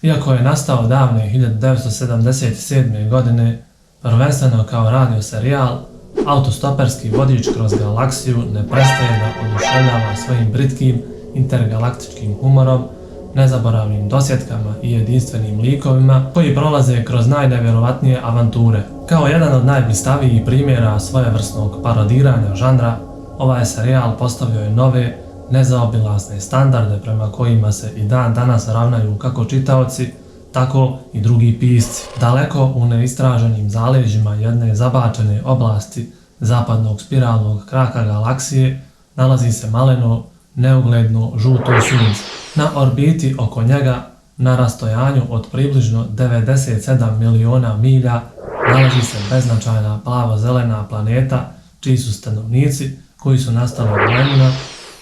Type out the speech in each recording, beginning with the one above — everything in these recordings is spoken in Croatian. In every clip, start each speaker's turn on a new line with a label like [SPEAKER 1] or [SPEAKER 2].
[SPEAKER 1] Iako je nastao davne 1977. godine, prvenstveno kao radio serijal, autostoperski vodič kroz galaksiju ne prestaje da oduševljava svojim britkim intergalaktičkim humorom, nezaboravnim dosjetkama i jedinstvenim likovima koji prolaze kroz najnevjerovatnije avanture. Kao jedan od najblistavijih primjera svojevrsnog parodiranja žanra, ovaj serijal postavio je nove, nezaobilazne standarde prema kojima se i dan danas ravnaju kako čitaoci, tako i drugi pisci. Daleko u neistraženim zaleđima jedne zabačene oblasti zapadnog spiralnog kraka galaksije nalazi se maleno, neugledno žuto sunce. Na orbiti oko njega, na rastojanju od približno 97 miliona milja, nalazi se beznačajna plavo-zelena planeta čiji su stanovnici, koji su nastali od lemuna,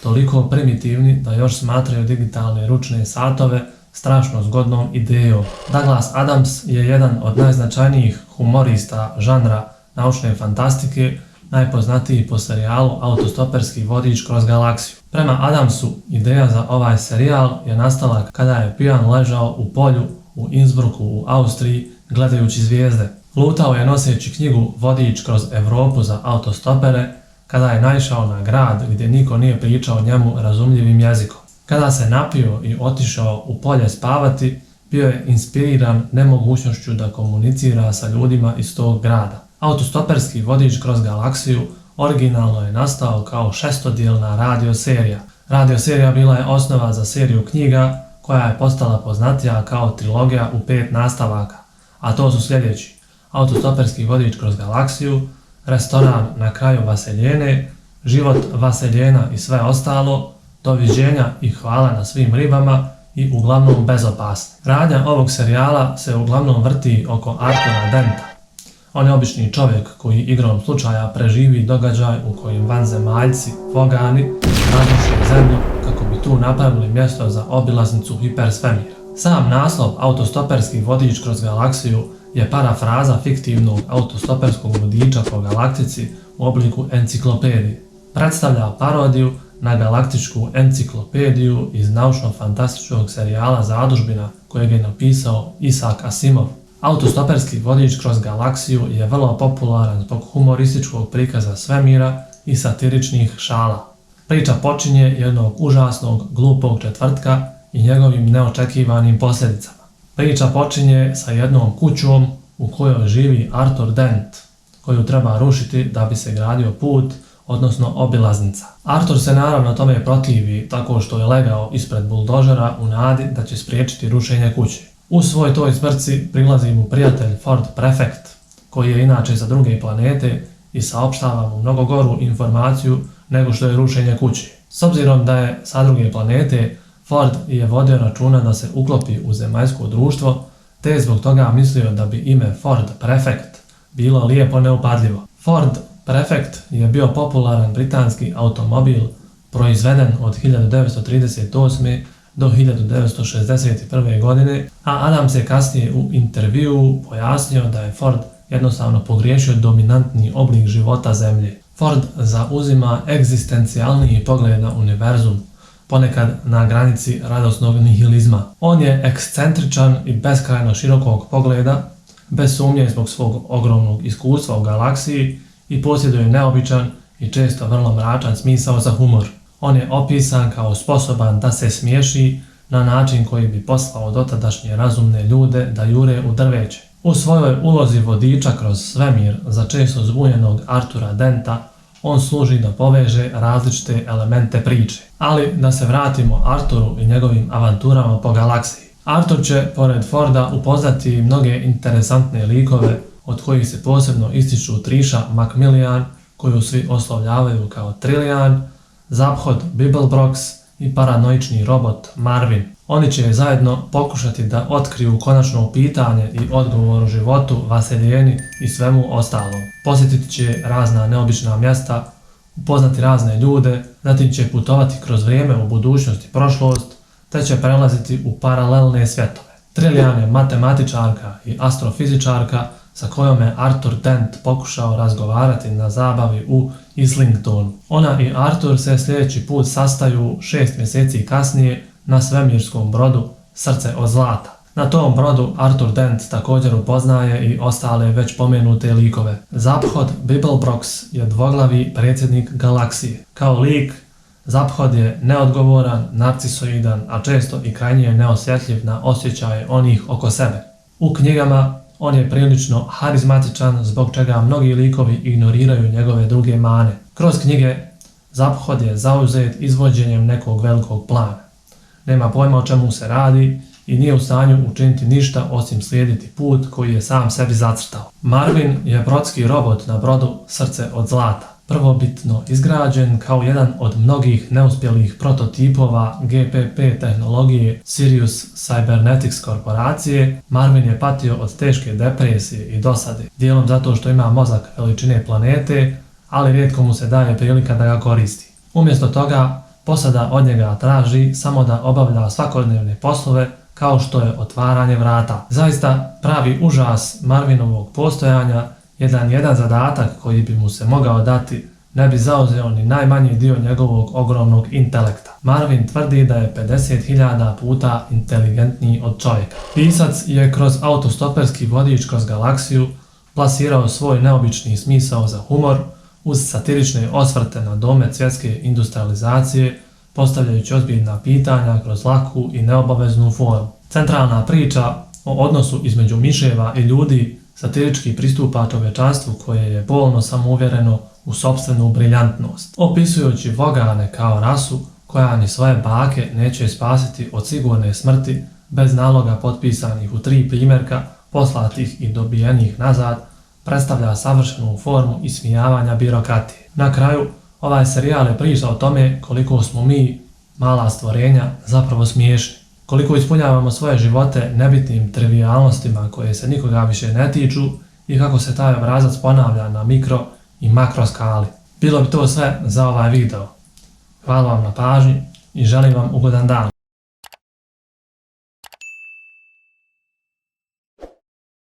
[SPEAKER 1] toliko primitivni da još smatraju digitalne ručne satove strašno zgodnom idejom. Douglas Adams je jedan od najznačajnijih humorista žanra naučne fantastike, najpoznatiji po serijalu Autostoperski vodič kroz galaksiju. Prema Adamsu, ideja za ovaj serijal je nastala kada je pijan ležao u polju u Innsbrucku u Austriji gledajući zvijezde. Lutao je noseći knjigu Vodič kroz Europu za autostopere kada je naišao na grad gdje niko nije pričao njemu razumljivim jezikom. Kada se napio i otišao u polje spavati, bio je inspiriran nemogućnošću da komunicira sa ljudima iz tog grada. Autostoperski vodič kroz galaksiju originalno je nastao kao šestodijelna radioserija. Radioserija bila je osnova za seriju knjiga koja je postala poznatija kao trilogija u 5 nastavaka, a to su sljedeći: Autostoperski vodič kroz galaksiju, Restoran na kraju Vaseljene, Život Vaseljena i sve ostalo, Doviđenja i hvala na svim ribama i Uglavnom bezopasni. Radnja ovog serijala se uglavnom vrti oko Artura Denta. On je obični čovjek koji igrom slučaja preživi događaj u kojem vanzemaljci, Vogani, razruše zemlju kako bi tu napravili mjesto za obilaznicu hipersvemira. Sam naslov Autostoperski vodič kroz galaksiju je parafraza fiktivnog autostoperskog vodiča po galaktici u obliku enciklopedije. Predstavlja parodiju na galaktičku enciklopediju iz naučno-fantastičnog serijala Zadužbina kojeg je napisao Isaac Asimov. Autostoperski vodič kroz galaksiju je vrlo popularan zbog humorističkog prikaza svemira i satiričnih šala. Priča počinje jednog užasnog, glupog četvrtka i njegovim neočekivanim posljedicama. Priča počinje sa jednom kućom u kojoj živi Artur Dent, koju treba rušiti da bi se gradio put, odnosno obilaznica. Artur se naravno tome protivi tako što je legao ispred buldožera u nadi da će spriječiti rušenje kuće. U svoj toj smrci prilazi mu prijatelj Ford Prefect, koji je inače sa druge planete i saopštava mu mnogo goru informaciju nego što je rušenje kuće. S obzirom da je sa druge planete, Ford je vodio računa da se uklopi u zemaljsko društvo, te je zbog toga mislio da bi ime Ford Prefect bilo lijepo neupadljivo. Ford Prefect je bio popularan britanski automobil proizveden od 1938. do 1961. godine, a Adams je kasnije u intervjuu pojasnio da je Ford jednostavno pogriješio dominantni oblik života Zemlje. Ford zauzima egzistencijalniji pogled na univerzum, ponekad na granici radosnog nihilizma. On je ekscentričan i beskrajno širokog pogleda, bez sumnje zbog svog ogromnog iskustva u galaksiji, i posjeduje neobičan i često vrlo mračan smisao za humor. On je opisan kao sposoban da se smiješi na način koji bi poslao dotadašnje razumne ljude da jure u drveće. U svojoj ulozi vodiča kroz svemir za često zbunjenog Artura Denta, on služi da poveže različite elemente priče. Ali da se vratimo Arturu i njegovim avanturama po galaksiji. Artur će, pored Forda, upoznati mnoge interesantne likove, od kojih se posebno ističu Trisha Macmillan, koju svi oslovljavaju kao Trillian, Zaphod Beeblebrox i paranoični robot Marvin. Oni će zajedno pokušati da otkriju konačno pitanje i odgovor o životu, Vaseljeni i svemu ostalom. Posjetiti će razna neobična mjesta, upoznati razne ljude, zatim će putovati kroz vrijeme u budućnost i prošlost, te će prelaziti u paralelne svjetove. Trillian je matematičarka i astrofizičarka sa kojom je Artur Dent pokušao razgovarati na zabavi u Islingtonu. Ona i Artur se sljedeći put sastaju 6 mjeseci kasnije na svemirskom brodu Srce od zlata. Na tom brodu Arthur Dent također upoznaje i ostale već pomenute likove. Zaphod Bibelbrox je dvoglavi predsjednik galaksije. Kao lik, Zaphod je neodgovoran, narcisoidan, a često i krajnje neosjetljiv na osjećaje onih oko sebe. U knjigama on je prilično harizmatičan, zbog čega mnogi likovi ignoriraju njegove druge mane. Kroz knjige Zaphod je zauzet izvođenjem nekog velikog plana. Nema pojma o čemu se radi i nije u stanju učiniti ništa osim slijediti put koji je sam sebi zacrtao. Marvin je brodski robot na brodu Srce od zlata. Prvobitno izgrađen kao jedan od mnogih neuspjelih prototipova GPP tehnologije Sirius Cybernetics korporacije, Marvin je patio od teške depresije i dosade, dijelom zato što ima mozak veličine planete, ali rijetko mu se daje prilika da ga koristi. Umjesto toga, posada od njega traži samo da obavlja svakodnevne poslove kao što je otvaranje vrata. Zaista pravi užas Marvinovog postojanja, jedan zadatak koji bi mu se mogao dati ne bi zauzeo ni najmanji dio njegovog ogromnog intelekta. Marvin tvrdi da je 50.000 puta inteligentniji od čovjeka. Pisac je kroz autostoperski vodič kroz galaksiju plasirao svoj neobični smisao za humor uz satirične osvrte na domet svjetske industrializacije, postavljajući ozbiljna pitanja kroz laku i neobaveznu formu. Centralna priča o odnosu između miševa i ljudi satirički pristupa čovječanstvu koje je bolno samouvjereno u sopstvenu briljantnost, opisujući Vogane kao rasu koja ni svoje bake neće spasiti od sigurne smrti bez naloga potpisanih u 3 primjerka, poslatih i dobijenih nazad, predstavlja savršenu formu ismijavanja birokratije. Na kraju, ovaj serijal je priča o tome koliko smo mi, mala stvorenja, zapravo smiješni. Koliko ispunjavamo svoje živote nebitnim trivijalnostima koje se nikoga više ne tiču i kako se taj obrazac ponavlja na mikro i makro skali. Bilo bi to sve za ovaj video. Hvala vam na pažnji i želim vam ugodan dan.